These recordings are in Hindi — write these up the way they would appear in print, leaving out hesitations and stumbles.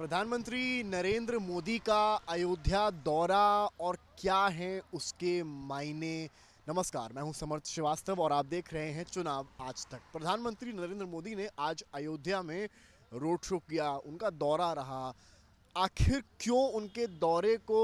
प्रधानमंत्री नरेंद्र मोदी का अयोध्या दौरा और क्या हैं उसके मायने। नमस्कार, मैं हूं समर्थ श्रीवास्तव और आप देख रहे हैं चुनाव आज तक। प्रधानमंत्री नरेंद्र मोदी ने आज अयोध्या में रोड शो किया, उनका दौरा रहा। आखिर क्यों उनके दौरे को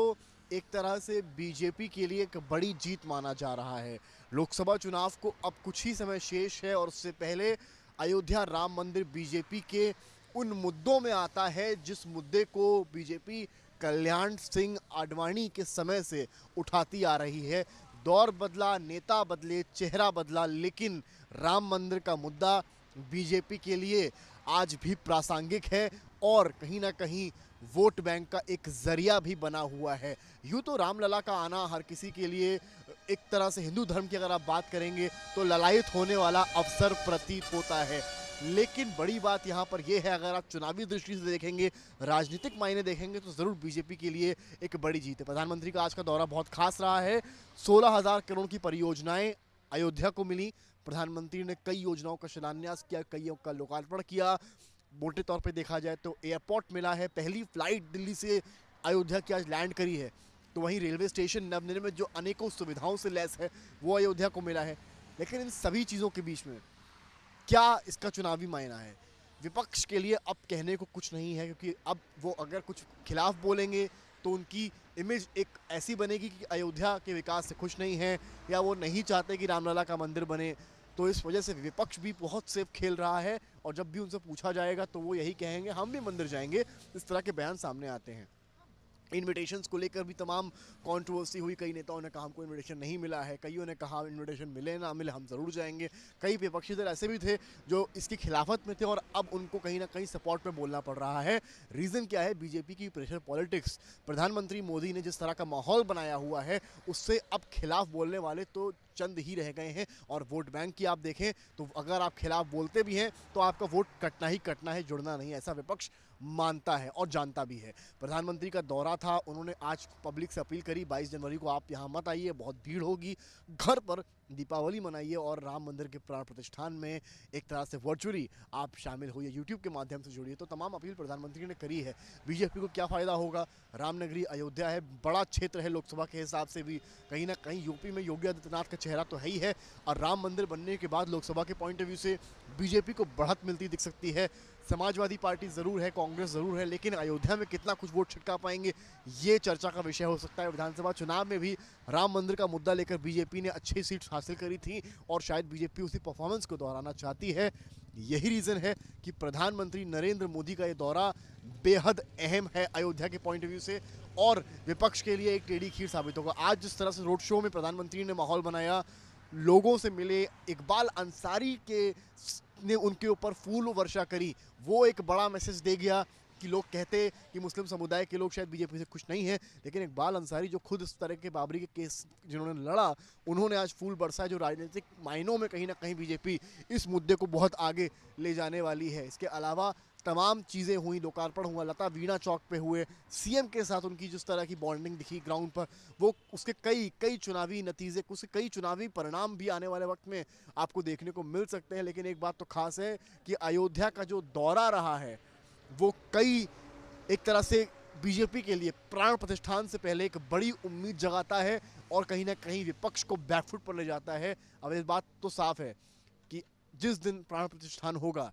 एक तरह से बीजेपी के लिए एक बड़ी जीत माना जा रहा है। लोकसभा चुनाव को अब कुछ ही समय शेष है और उससे पहले अयोध्या राम मंदिर बीजेपी के उन मुद्दों में आता है जिस मुद्दे को बीजेपी कल्याण सिंह आडवाणी के समय से उठाती आ रही है। दौर बदला, नेता बदले, चेहरा बदला, लेकिन राम मंदिर का मुद्दा बीजेपी के लिए आज भी प्रासंगिक है और कहीं ना कहीं वोट बैंक का एक जरिया भी बना हुआ है। यूँ तो रामलला का आना हर किसी के लिए एक तरह से, हिंदू धर्म की अगर आप बात करेंगे तो ललायत होने वाला अवसर प्रतीत होता है, लेकिन बड़ी बात यहाँ पर यह है, अगर आप चुनावी दृष्टि से देखेंगे, राजनीतिक मायने देखेंगे तो ज़रूर बीजेपी के लिए एक बड़ी जीत है। प्रधानमंत्री का आज का दौरा बहुत खास रहा है। 16,000 करोड़ की परियोजनाएं अयोध्या को मिली। प्रधानमंत्री ने कई योजनाओं का शिलान्यास किया, कईयों का लोकार्पण किया। मोटे तौर पे देखा जाए तो एयरपोर्ट मिला है, पहली फ्लाइट दिल्ली से अयोध्या की आज लैंड करी है। तो वहीं रेलवे स्टेशन नवनिर्मित जो अनेकों सुविधाओं से लैस है वो अयोध्या को मिला है। लेकिन इन सभी चीज़ों के बीच में क्या इसका चुनावी मायना है? विपक्ष के लिए अब कहने को कुछ नहीं है, क्योंकि अब वो अगर कुछ खिलाफ बोलेंगे तो उनकी इमेज एक ऐसी बनेगी कि अयोध्या के विकास से खुश नहीं है या वो नहीं चाहते कि रामलला का मंदिर बने। तो इस वजह से विपक्ष भी बहुत सेफ खेल रहा है और जब भी उनसे पूछा जाएगा तो वो यही कहेंगे हम भी मंदिर जाएंगे। इस तरह के बयान सामने आते हैं। इन्विटेशंस को लेकर भी तमाम कंट्रोवर्सी हुई। कई नेताओं ने कहा हमको इन्विटेशन नहीं मिला है, कईयों ने कहा इन्विटेशन मिले ना मिले हम ज़रूर जाएंगे। कई विपक्षी दल ऐसे भी थे जो इसकी खिलाफत में थे और अब उनको कहीं ना कहीं सपोर्ट में बोलना पड़ रहा है। रीज़न क्या है? बीजेपी की प्रेशर पॉलिटिक्स। प्रधानमंत्री मोदी ने जिस तरह का माहौल बनाया हुआ है उससे अब खिलाफ बोलने वाले तो चंद ही रह गए हैं। और वोट बैंक की आप देखें तो अगर आप खिलाफ बोलते भी हैं तो आपका वोट कटना ही कटना है, जुड़ना नहीं, ऐसा विपक्ष मानता है और जानता भी है। प्रधानमंत्री का दौरा था, उन्होंने आज पब्लिक से अपील करी 22 जनवरी को आप यहाँ मत आइए, बहुत भीड़ होगी, घर पर दीपावली मनाइए और राम मंदिर के प्राण प्रतिष्ठान में एक तरह से वर्चुअली आप शामिल होइए, यूट्यूब के माध्यम से जुड़िए। तो तमाम अपील प्रधानमंत्री ने करी है। बीजेपी को क्या फ़ायदा होगा? रामनगरी अयोध्या है, बड़ा क्षेत्र है लोकसभा के हिसाब से भी, कहीं ना कहीं यूपी में योगी आदित्यनाथ का चेहरा तो है ही है और राम मंदिर बनने के बाद लोकसभा के पॉइंट ऑफ व्यू से बीजेपी को बढ़त मिलती दिख सकती है। समाजवादी पार्टी ज़रूर है, कांग्रेस ज़रूर है, लेकिन अयोध्या में कितना कुछ वोट छिटका पाएंगे ये चर्चा का विषय हो सकता है। विधानसभा चुनाव में भी राम मंदिर का मुद्दा लेकर बीजेपी ने अच्छी सीट हासिल करी थी और शायद बीजेपी उसी परफॉर्मेंस को दोहराना चाहती है। यही रीज़न है कि प्रधानमंत्री नरेंद्र मोदी का ये दौरा बेहद अहम है अयोध्या के पॉइंट ऑफ व्यू से और विपक्ष के लिए एक टेढ़ी खीर साबित होगा। आज जिस तरह से रोड शो में प्रधानमंत्री ने माहौल बनाया, लोगों से मिले, इकबाल अंसारी के ने उनके ऊपर फूल वर्षा करी, वो एक बड़ा मैसेज दे गया कि लोग कहते कि मुस्लिम समुदाय के लोग शायद बीजेपी से खुश नहीं हैं, लेकिन इकबाल अंसारी जो खुद इस तरह के बाबरी के केस जिन्होंने लड़ा, उन्होंने आज फूल बरसाया, जो राजनीतिक मायनों में कहीं ना कहीं बीजेपी इस मुद्दे को बहुत आगे ले जाने वाली है। इसके अलावा तमाम चीज़ें हुई, लोकार्पण हुआ, लता वीणा चौक पे हुए, सीएम के साथ उनकी जिस तरह की बॉन्डिंग दिखी ग्राउंड पर, वो उसके कई चुनावी नतीजे, उसके कई चुनावी परिणाम भी आने वाले वक्त में आपको देखने को मिल सकते हैं। लेकिन एक बात तो खास है कि अयोध्या का जो दौरा रहा है वो कई एक तरह से बीजेपी के लिए प्राण प्रतिष्ठान से पहले एक बड़ी उम्मीद जगाता है और कहीं ना कहीं विपक्ष को बैकफुट पर ले जाता है। अब इस बात तो साफ है कि जिस दिन प्राण प्रतिष्ठान होगा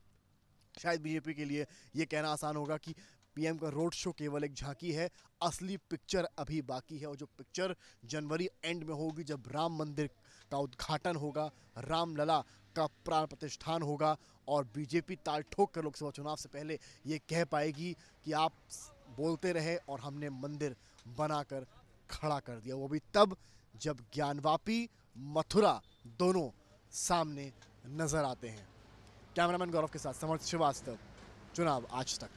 शायद बीजेपी के लिए ये कहना आसान होगा कि पीएम का रोड शो केवल एक झांकी है, असली पिक्चर अभी बाकी है। और जो पिक्चर जनवरी एंड में होगी, जब राम मंदिर का उद्घाटन होगा, रामलला का प्राण प्रतिष्ठान होगा और बीजेपी ताल ठोक कर लोकसभा चुनाव से पहले ये कह पाएगी कि आप बोलते रहे और हमने मंदिर बनाकर खड़ा कर दिया, वो भी तब जब ज्ञानवापी, मथुरा दोनों सामने नजर आते हैं। कैमरामैन गौरव के साथ समर्थ श्रीवास्तव, चुनाव आज तक।